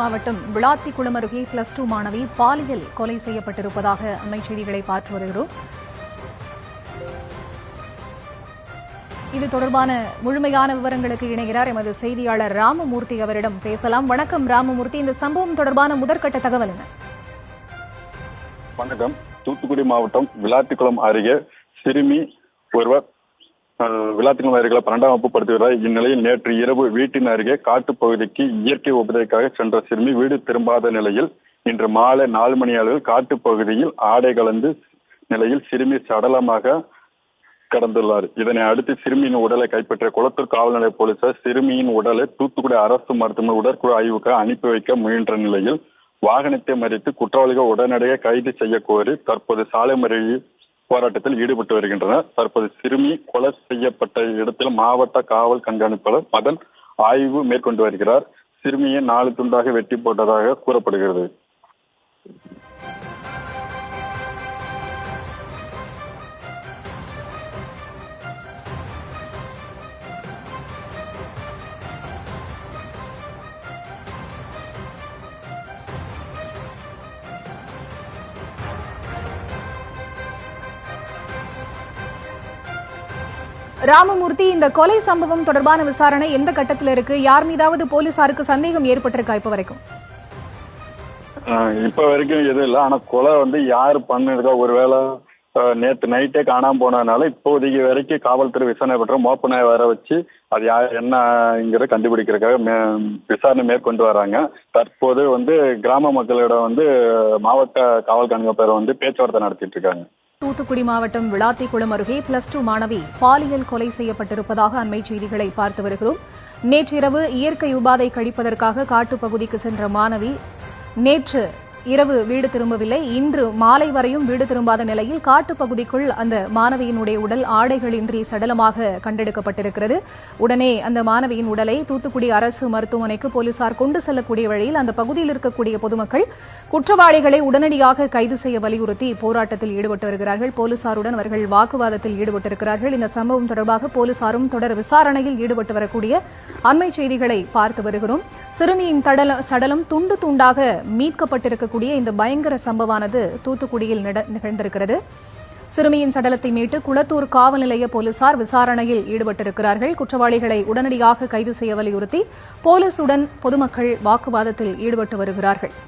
மாவட்டம் விளாத்திக்குளம் அருகே +2 மாணவி பாலியல் கொலை செய்யப்பட்டிருப்பதாக அண்மை செய்திகளை பார்த்து வருகிறோம். இது தொடர்பான முழுமையான விவரங்களுக்கு இணைகிறார் எமது செய்தியாளர் ராமமூர்த்தி. அவரிடம் பேசலாம். வணக்கம் ராமமூர்த்தி, இந்த சம்பவம் தொடர்பான முதற்கட்ட தகவல் என்ன? வணக்கம். தூத்துக்குடி மாவட்டம் விளாத்திக்குளம் அருகே சிறுமி ஒருவர் விளாத்திக்குளம் அருகே 12ஆம் வகுப்பு படித்துகிறார். இந்நிலையில் நேற்று இரவு வீட்டின் அருகே காட்டுப்பகுதிக்கு இயற்கை உபதேக்காக சென்ற சிறுமி வீடு திரும்பாத நிலையில் இன்று மாலை 4 மணி அளவில் காட்டுப்பகுதியில் ஆடை கலந்து நிலையில் சிறுமி சடலமாக கடந்துள்ளார். இதனை அடுத்து சிறுமியின் உடலை கைப்பற்றிய குளத்தூர் காவல் நிலைய போலீசார் சிறுமியின் உடலை தூத்துக்குடி அரசு மருத்துவமனை உடற்குழு ஆய்வுக்கு அனுப்பி வைக்க முயன்ற நிலையில் வாகனத்தை மறித்து குற்றவாளிகள் உடனடியாக கைது செய்ய கோரி தற்போது சாலை மறியல் போராட்டத்தில் ஈடுபட்டு வருகின்றனர். தற்போது சிறுமி கொலை செய்யப்பட்ட இடத்தில் மாவட்ட காவல் கண்காணிப்பாளர் மதன் ஆய்வு மேற்கொண்டு வருகிறார். சிறுமியை 4 துண்டாக வெட்டி போட்டதாக கூறப்படுகிறது. ராமமூர்த்தி, இந்த கொலை சம்பவம் தொடர்பான விசாரணை எந்த கட்டத்தில் இருக்கு? யார் மீதாவது போலீசாருக்கு சந்தேகம் ஏற்பட்டிருக்கா இப்ப வரைக்கும்? இப்ப வரைக்கும் எதுவும் இல்லை. ஆனா கொலை யாரு பண்ணிருக்கா, ஒருவேளை நேற்று நைட்டே காணாம போனதுனால இப்போதைக்கு வரைக்கும் காவல்துறை விசாரணை பண்ற மோப்ப நாய் வர வச்சு அது என்னங்கிறத கண்டுபிடிக்கிறதுக்காக விசாரணை மேற்கொண்டு வராங்க. தற்போது கிராம மக்களிடம் மாவட்ட காவல் கண்காணிப்பாளர் பேச்சுவார்த்தை நடத்திட்டு இருக்காங்க. தூத்துக்குடி மாவட்டம் விளாத்திக்குளம் அருகே +2 மாணவி பாலியல் கொலை செய்யப்பட்டிருப்பதாக அண்மை செய்திகளை பார்த்து வருகிறோம். நேற்றிரவு இயற்கை உபாதை கழிப்பதற்காக காட்டுப்பகுதிக்கு சென்ற மாணவி நேற்று இரவு வீடு திரும்பவில்லை. இன்று மாலை வரையும் வீடு திரும்பாத நிலையில் காட்டுப்பகுதிக்குள் அந்த மாணவியினுடைய உடல் ஆடைகளின்றி சடலமாக கண்டெடுக்கப்பட்டிருக்கிறது. உடனே அந்த மாணவியின் உடலை தூத்துக்குடி அரசு மருத்துவமனைக்கு போலீசார் கொண்டு செல்லக்கூடிய வழியில் அந்த பகுதியில் இருக்கக்கூடிய பொதுமக்கள் குற்றவாளிகளை உடனடியாக கைது செய்ய வலியுறுத்தி போராட்டத்தில் ஈடுபட்டு வருகிறார்கள். போலீசாருடன் அவர்கள் வாக்குவாதத்தில் ஈடுபட்டிருக்கிறார்கள். இந்த சம்பவம் தொடர்பாக போலீசாரும் தொடர் விசாரணையில் ஈடுபட்டு வரக்கூடிய அண்மை செய்திகளை பார்த்து வருகிறோம். சிறுமியின் சடலம் துண்டு துண்டாக மீட்கப்பட்டிருக்கக்கூடிய இந்த பயங்கர சம்பவமானது தூத்துக்குடியில் நிகழ்ந்திருக்கிறது. சிறுமியின் சடலத்தை மீட்டு குளத்தூர் காவல் நிலைய போலீசார் விசாரணையில் ஈடுபட்டிருக்கிறார்கள். குற்றவாளிகளை உடனடியாக கைது செய்ய வலியுறுத்தி போலீசுடன் பொதுமக்கள் வாக்குவாதத்தில் ஈடுபட்டு வருகிறார்கள்.